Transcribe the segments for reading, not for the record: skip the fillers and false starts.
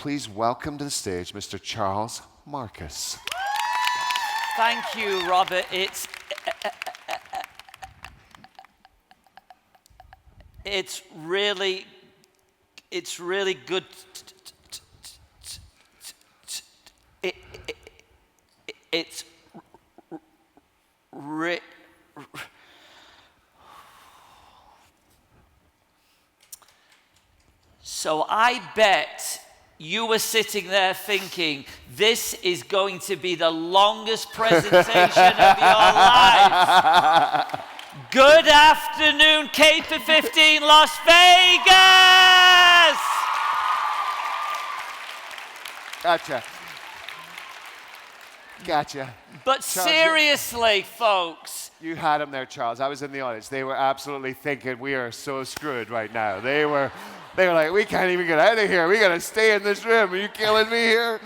please welcome to the stage Mr. Charles Marcus. Thank you, Robert. It's really good. It's So I bet you were sitting there thinking, this is going to be the longest presentation of your life. Good afternoon, Caper 15, Las Vegas! Gotcha. But Charles, seriously, folks. You had him there, Charles. I was in the audience. They were absolutely thinking, we are so screwed right now. They were like, we can't even get out of here. We got to stay in this room. Are you killing me here?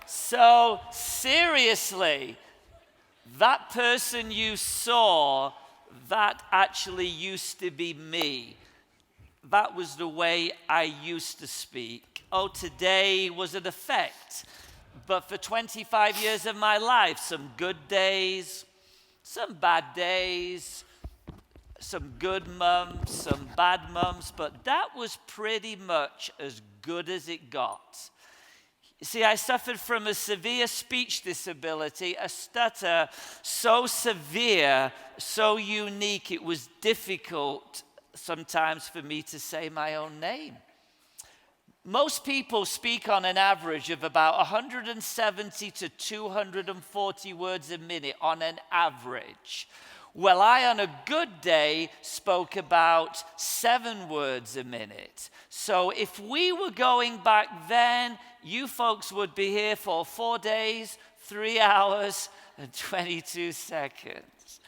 So, seriously, that person you saw, that actually used to be me. That was the way I used to speak. Oh, today was an effect. But for 25 years of my life, some good days, some bad days, some good months, some bad months, but that was pretty much as good as it got. You see, I suffered from a severe speech disability, a stutter so severe, so unique, it was difficult sometimes for me to say my own name. Most people speak on an average of about 170 to 240 words a minute on an average. Well, I, on a good day, spoke about 7 words a minute. So if we were going back then, you folks would be here for 4 days, 3 hours, and 22 seconds.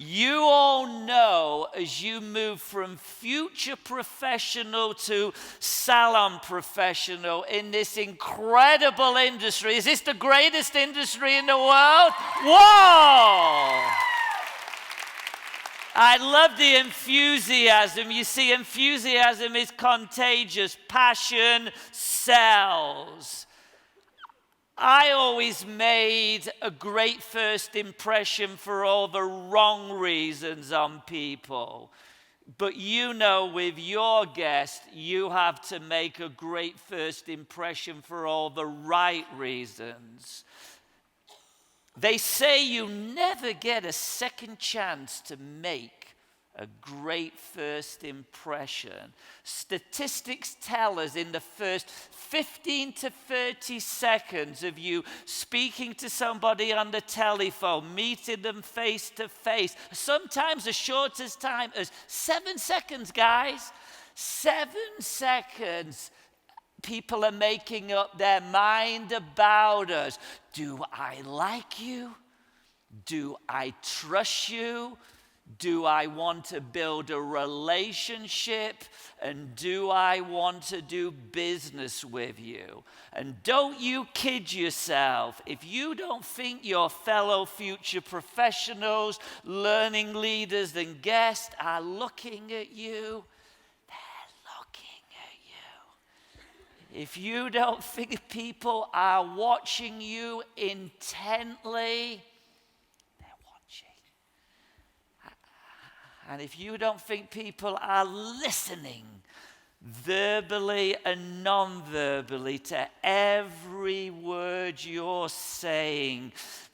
You all know as you move from future professional to salon professional in this incredible industry. Is this the greatest industry in the world? Whoa! I love the enthusiasm. You see, enthusiasm is contagious. Passion sells. I always made a great first impression for all the wrong reasons on people. But you know, with your guest, you have to make a great first impression for all the right reasons. They say you never get a second chance to make a great first impression. Statistics tell us in the first 15 to 30 seconds of you speaking to somebody on the telephone, meeting them face to face, sometimes as short as time as 7 seconds, guys. 7 seconds. People are making up their mind about us. Do I like you? Do I trust you? Do I want to build a relationship? And do I want to do business with you? And don't you kid yourself. If you don't think your fellow future professionals, learning leaders, and guests are looking at you, they're looking at you. If you don't think people are watching you intently, and if you don't think people are listening verbally and non-verbally to every word you're saying,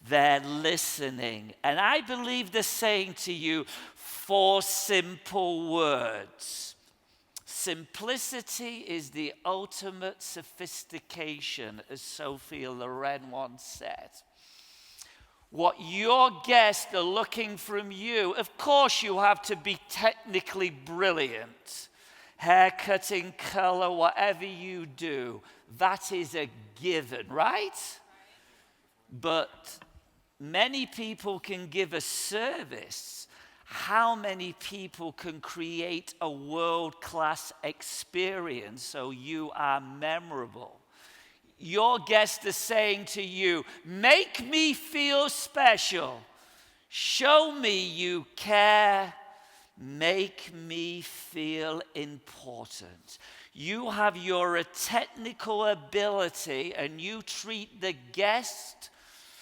they're listening. And I believe they're saying to you 4 simple words. Simplicity is the ultimate sophistication, as Sophia Loren once said. What your guests are looking from you, of course you have to be technically brilliant. Hair cutting, color, whatever you do, that is a given, right? But many people can give a service. How many people can create a world-class experience so you are memorable? Your guest is saying to you, make me feel special. Show me you care. Make me feel important. You have your technical ability and you treat the guest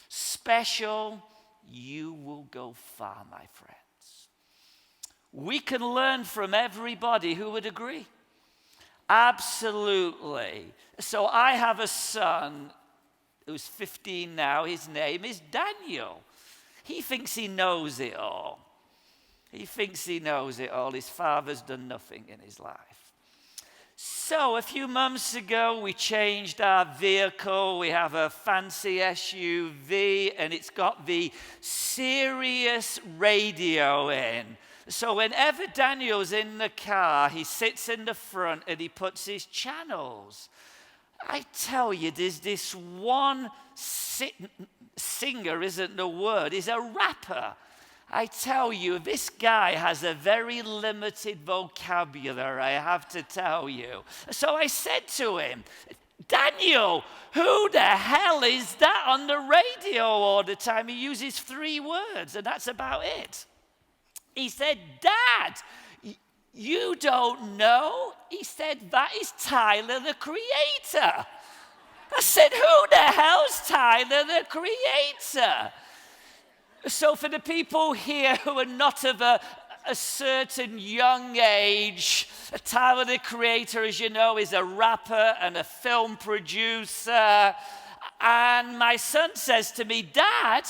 special, you will go far, my friends. We can learn from everybody. Who would agree? Absolutely. So I have a son who's 15 now. His name is Daniel. He thinks he knows it all. He thinks he knows it all. His father's done nothing in his life. So a few months ago, we changed our vehicle. We have a fancy SUV, and it's got the Sirius radio in. So whenever Daniel's in the car, he sits in the front and he puts his channels. I tell you, there's this one singer, isn't the word, he's a rapper. I tell you, this guy has a very limited vocabulary, I have to tell you. So I said to him, Daniel, who the hell is that on the radio all the time? He uses 3 words, and that's about it. He said, Dad, you don't know? He said, that is Tyler, the Creator. I said, who the hell's Tyler, the Creator? So for the people here who are not of a certain young age, Tyler, the Creator, as you know, is a rapper and a film producer. And my son says to me, Dad,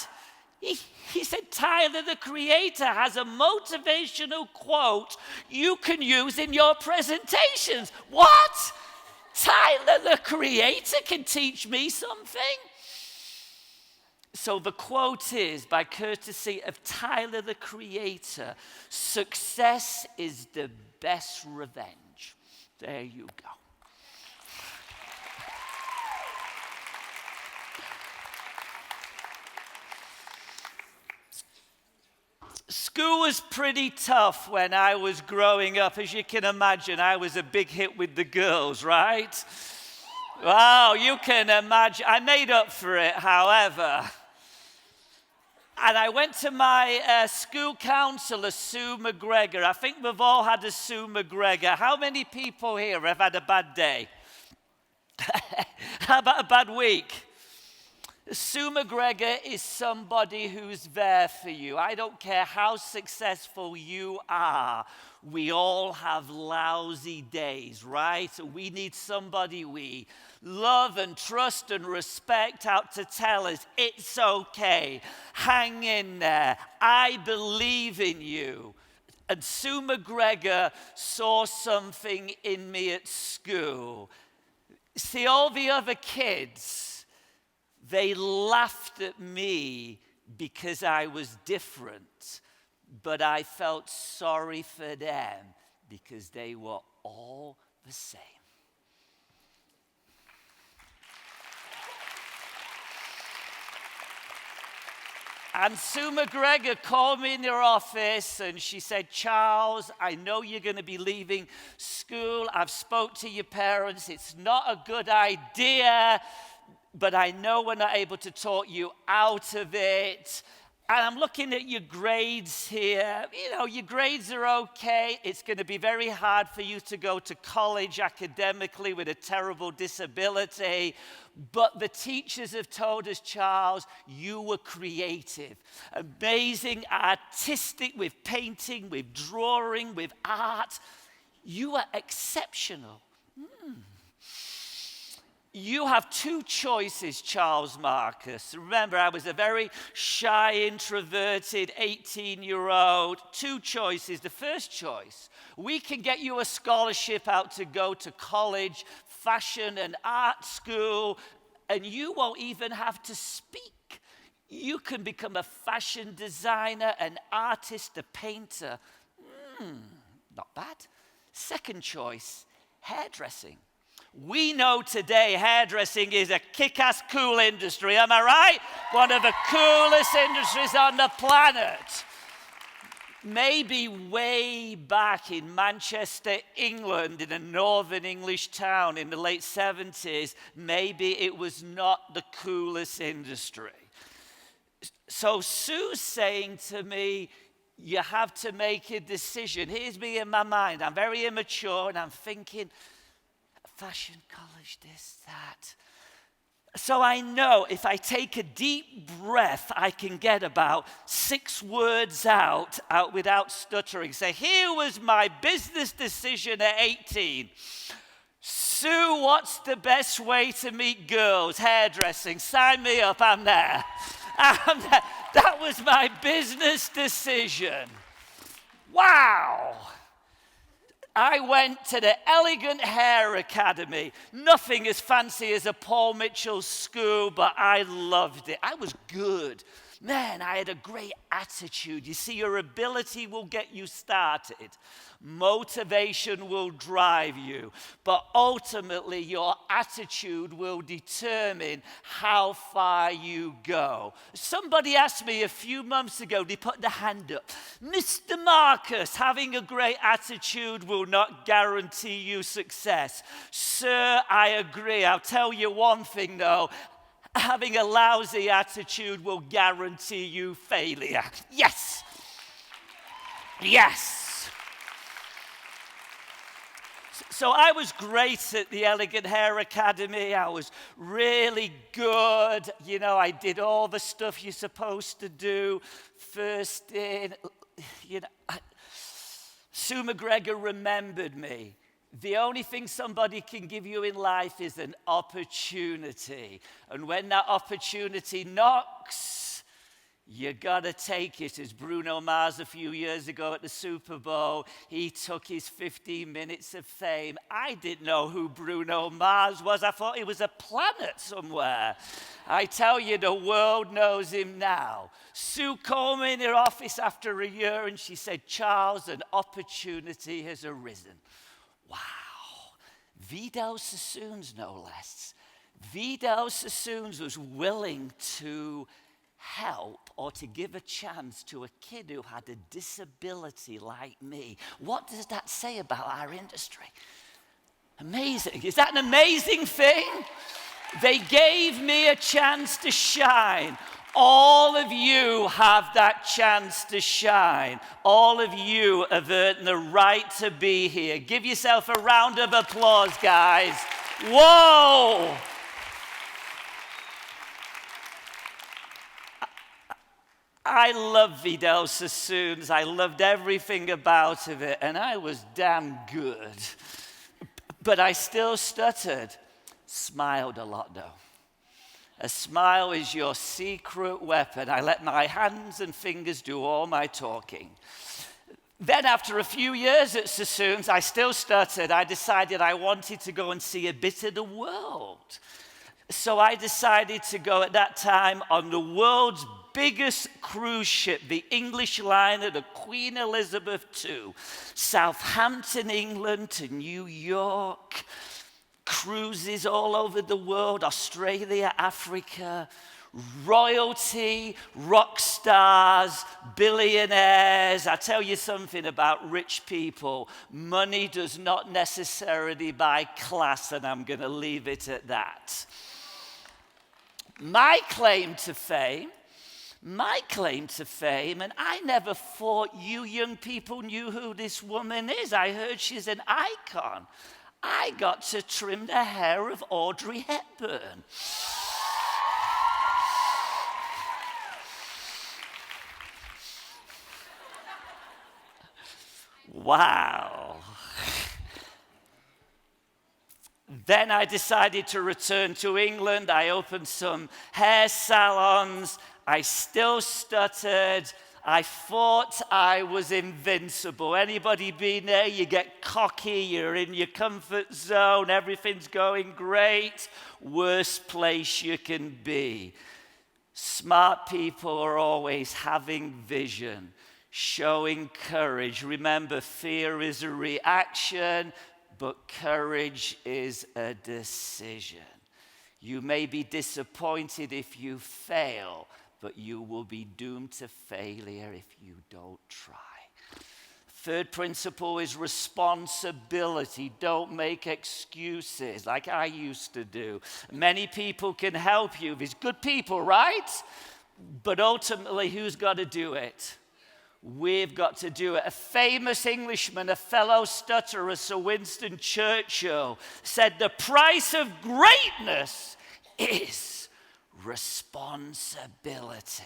he said, Tyler, the Creator has a motivational quote you can use in your presentations. What? Tyler, the Creator can teach me something? So the quote is, by courtesy of Tyler, the Creator, success is the best revenge. There you go. School was pretty tough when I was growing up. As you can imagine, I was a big hit with the girls, right? Wow, you can imagine. I made up for it, however. And I went to my school counselor, Sue McGregor. I think we've all had a Sue McGregor. How many people here have had a bad day? How about a bad week? Sue McGregor is somebody who's there for you. I don't care how successful you are. We all have lousy days, right? We need somebody we love and trust and respect out to tell us it's okay. Hang in there. I believe in you. And Sue McGregor saw something in me at school. See, all the other kids, they laughed at me because I was different, but I felt sorry for them because they were all the same. And Sue McGregor called me in her office and she said, Charles, I know you're going to be leaving school. I've spoke to your parents. It's not a good idea, but I know we're not able to talk you out of it. And I'm looking at your grades here. You know, your grades are okay. It's going to be very hard for you to go to college academically with a terrible disability. But the teachers have told us, Charles, you were creative, amazing, artistic with painting, with drawing, with art. You are exceptional. You have 2 choices, Charles Marcus. Remember, I was a very shy, introverted 18-year-old. 2 choices. The first choice, we can get you a scholarship out to go to college, fashion and art school, and you won't even have to speak. You can become a fashion designer, an artist, a painter. Not bad. Second choice, hairdressing. We know today hairdressing is a kick-ass cool industry, am I right? One of the coolest industries on the planet. Maybe way back in Manchester, England, in a northern English town in the late 70s, maybe it was not the coolest industry. So Sue's saying to me, you have to make a decision. Here's me in my mind. I'm very immature and I'm thinking, fashion college, this, that. So I know if I take a deep breath, I can get about 6 words out without stuttering. So here was my business decision at 18. Sue, what's the best way to meet girls? Hairdressing. Sign me up, I'm there. That was my business decision. Wow. I went to the Elegant Hair Academy. Nothing as fancy as a Paul Mitchell school, but I loved it. I was good. Man, I had a great attitude. You see, your ability will get you started. Motivation will drive you. But ultimately, your attitude will determine how far you go. Somebody asked me a few months ago, they put the hand up. Mr. Marcus, having a great attitude will not guarantee you success. Sir, I agree. I'll tell you one thing, though. Having a lousy attitude will guarantee you failure. Yes. Yes. So I was great at the Elegant Hair Academy. I was really good. You know, I did all the stuff you're supposed to do. First in, Sue McGregor remembered me. The only thing somebody can give you in life is an opportunity. And when that opportunity knocks, you gotta take it. As Bruno Mars a few years ago at the Super Bowl, he took his 15 minutes of fame. I didn't know who Bruno Mars was. I thought he was a planet somewhere. I tell you, the world knows him now. Sue called me in her office after a year and she said, Charles, an opportunity has arisen. Wow. Vidal Sassoons, no less. Vidal Sassoons was willing to help or to give a chance to a kid who had a disability like me. What does that say about our industry? Amazing. Is that an amazing thing? They gave me a chance to shine. All of you have that chance to shine. All of you have earned the right to be here. Give yourself a round of applause, guys. Whoa! I love Vidal Sassoons. I loved everything about it, and I was damn good. But I still stuttered. Smiled a lot, though. A smile is your secret weapon. I let my hands and fingers do all my talking. Then after a few years at Sassoons, I still stuttered. I decided I wanted to go and see a bit of the world. So I decided to go at that time on the world's biggest cruise ship, the English liner, the Queen Elizabeth II. Southampton, England to New York. Cruises all over the world, Australia, Africa, royalty, rock stars, billionaires. I tell you something about rich people. Money does not necessarily buy class, and I'm going to leave it at that. My claim to fame, and I never thought you young people knew who this woman is. I heard she's an icon. I got to trim the hair of Audrey Hepburn. Wow. Then I decided to return to England. I opened some hair salons. I still stuttered. I thought I was invincible. Anybody been there? You get cocky, you're in your comfort zone, everything's going great. Worst place you can be. Smart people are always having vision, showing courage. Remember, fear is a reaction, but courage is a decision. You may be disappointed if you fail, but you will be doomed to failure if you don't try. Third principle is responsibility. Don't make excuses like I used to do. Many people can help you. There's good people, right? But ultimately, who's got to do it? We've got to do it. A famous Englishman, a fellow stutterer, Sir Winston Churchill, said the price of greatness is responsibility.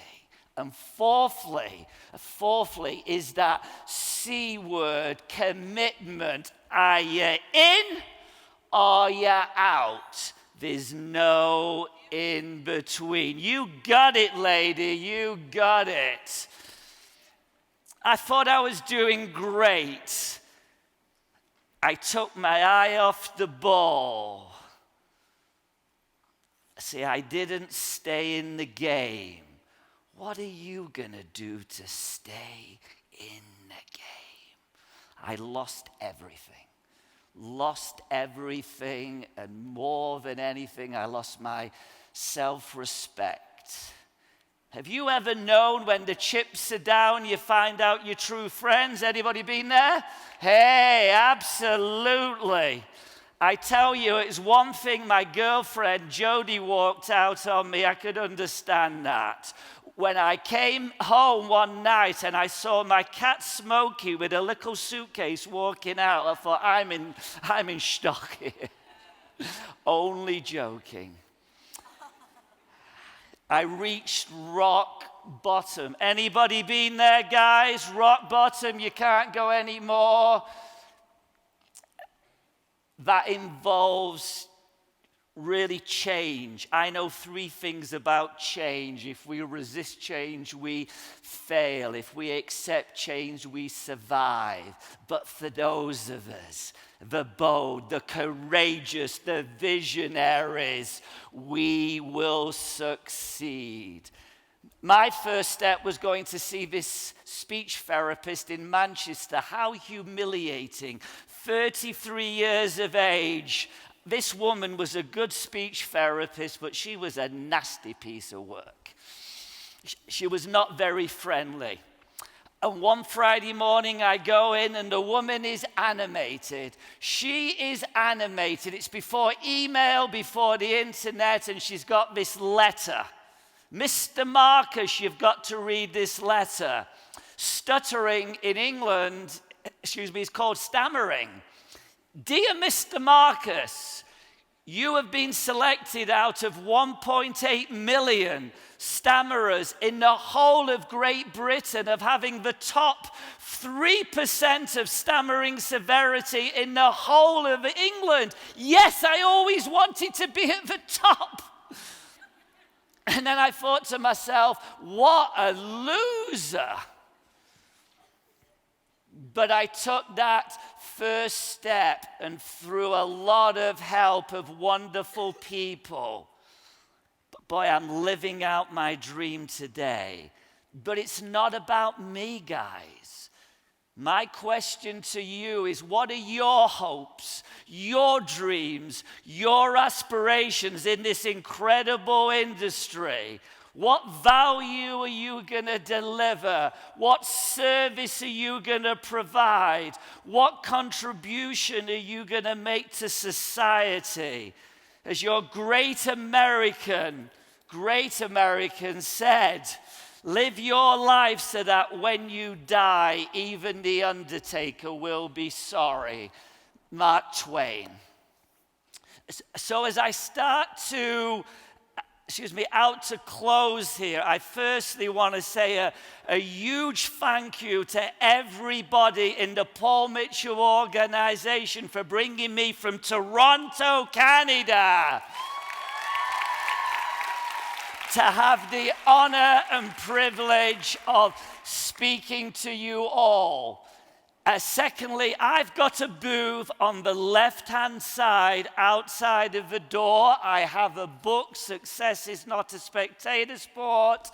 And fourthly is that C word, commitment. Are you in or are you out? There's no in between. You got it, lady, you got it. I thought I was doing great. I took my eye off the ball. See, I didn't stay in the game. What are you going to do to stay in the game? I lost everything. Lost everything, and more than anything, I lost my self-respect. Have you ever known when the chips are down, you find out your true friends? Anybody been there? Hey, absolutely. I tell you, it's one thing my girlfriend Jody walked out on me, I could understand that. When I came home one night and I saw my cat Smokey with a little suitcase walking out, I thought, I'm in stock here. Only joking. I reached rock bottom. Anybody been there, guys? Rock bottom, you can't go anymore. That involves really change. I know 3 things about change. If we resist change, we fail. If we accept change, we survive. But for those of us, the bold, the courageous, the visionaries, we will succeed. My first step was going to see this speech therapist in Manchester. How humiliating. 33 years of age. This woman was a good speech therapist, but she was a nasty piece of work. She was not very friendly. And one Friday morning I go in and the woman is animated. She is animated. It's before email, before the internet, and she's got this letter. Mr. Marcus, you've got to read this letter. Stuttering in England, is called stammering. Dear Mr. Marcus, you have been selected out of 1.8 million stammerers in the whole of Great Britain of having the top 3% of stammering severity in the whole of England. Yes, I always wanted to be at the top. And then I thought to myself, what a loser. But I took that first step, and through a lot of help of wonderful people, boy, I'm living out my dream today. But it's not about me, guys. My question to you is, what are your hopes, your dreams, your aspirations in this incredible industry? What value are you going to deliver? What service are you going to provide? What contribution are you going to make to society? As your great American said, live your life so that when you die, even the undertaker will be sorry. Mark Twain. So as I start to out to close here, I firstly want to say a huge thank you to everybody in the Paul Mitchell organization for bringing me from Toronto, Canada, to have the honor and privilege of speaking to you all. Secondly, I've got a booth on the left-hand side outside of the door. I have a book, Success is Not a Spectator Sport,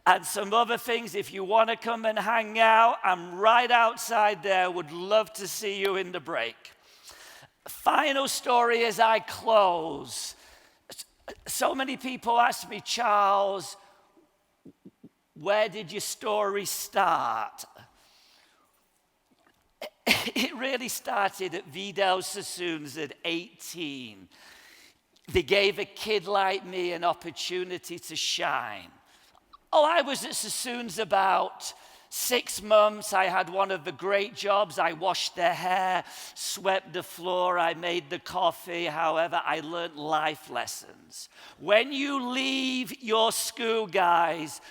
and some other things. If you want to come and hang out, I'm right outside there. Would love to see you in the break. Final story as I close. So many people ask me, Charles, where did your story start? It really started at Vidal Sassoon's at 18. They gave a kid like me an opportunity to shine. Oh, I was at Sassoon's about 6 months, I had one of the great jobs. I washed their hair, swept the floor, I made the coffee. However, I learned life lessons. When you leave your school, guys,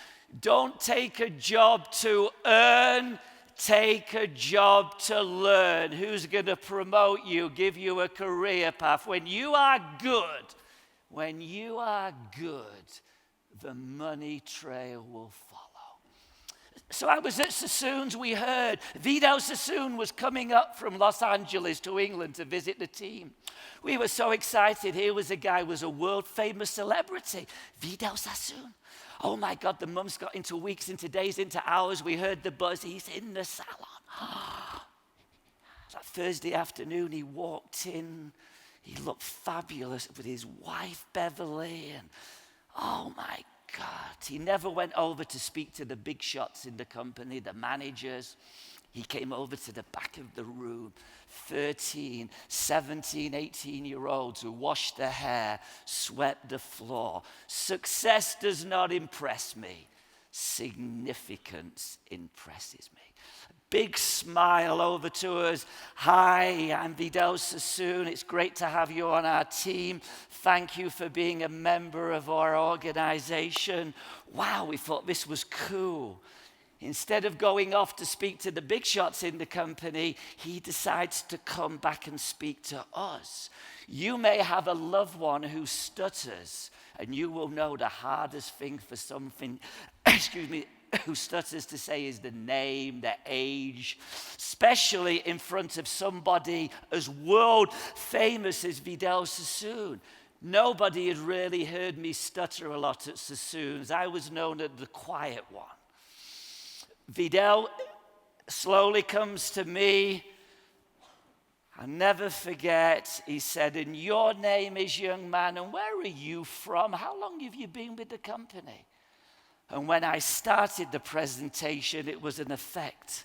don't take a job to earn, take a job to learn. Who's going to promote you, give you a career path? When you are good, the money trail will follow. So I was at Sassoon's, we heard Vidal Sassoon was coming up from Los Angeles to England to visit the team. We were so excited. Here was a guy who was a world famous celebrity, Vidal Sassoon. Oh my God, the mums got into weeks, into days, into hours. We heard the buzz. He's in the salon. That Thursday afternoon, he walked in. He looked fabulous with his wife, Beverly. And oh my God, he never went over to speak to the big shots in the company, the managers. He came over to the back of the room. 13, 17, 18-year-olds who washed their hair, swept the floor. Success does not impress me. Significance impresses me. Big smile over to us. Hi, I'm Vidal Sassoon. It's great to have you on our team. Thank you for being a member of our organization. Wow, we thought this was cool. Instead of going off to speak to the big shots in the company, he decides to come back and speak to us. You may have a loved one who stutters, and you will know the hardest thing for something, who stutters to say is the name, the age, especially in front of somebody as world famous as Vidal Sassoon. Nobody had really heard me stutter a lot at Sassoon's. I was known as the quiet one. Vidal slowly comes to me. I'll never forget, he said, "And your name is, young man, and where are you from? How long have you been with the company?" And when I started the presentation, it was an effect.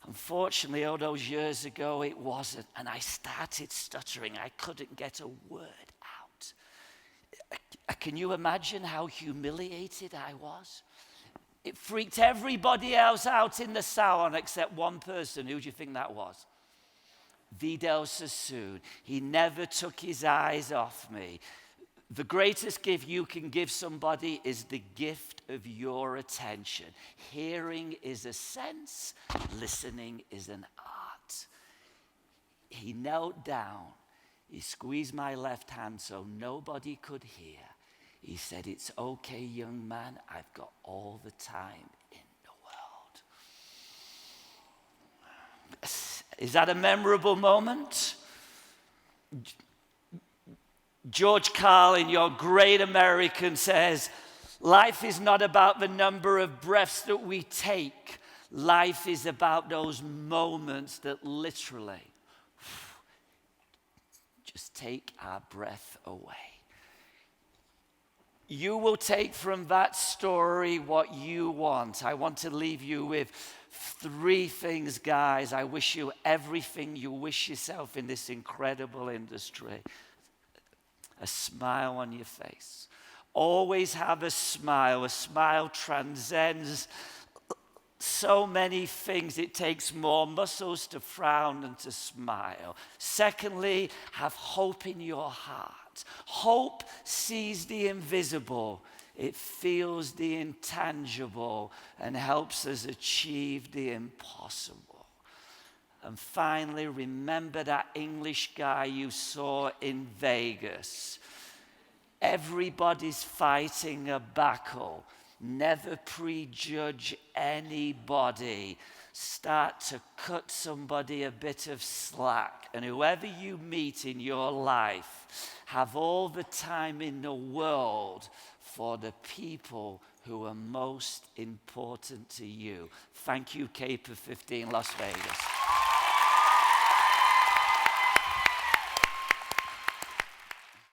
Unfortunately, all those years ago, it wasn't. And I started stuttering. I couldn't get a word out. Can you imagine how humiliated I was? It freaked everybody else out in the salon except one person. Who do you think that was? Vidal Sassoon. He never took his eyes off me. The greatest gift you can give somebody is the gift of your attention. Hearing is a sense, listening is an art. He knelt down. He squeezed my left hand so nobody could hear. He said, "It's okay, young man. I've got all the time in the world." Is that a memorable moment? George Carlin, your great American, says, "Life is not about the number of breaths that we take. Life is about those moments that literally just take our breath away." You will take from that story what you want. I want to leave you with 3 things, guys. I wish you everything you wish yourself in this incredible industry. A smile on your face. Always have a smile. A smile transcends so many things. It takes more muscles to frown than to smile. Secondly, have hope in your heart. Hope sees the invisible. It feels the intangible and helps us achieve the impossible. And finally, remember that English guy you saw in Vegas. Everybody's fighting a battle. Never prejudge anybody. Start to cut somebody a bit of slack. And whoever you meet in your life, have all the time in the world for the people who are most important to you. Thank you, Cape of 15, Las Vegas.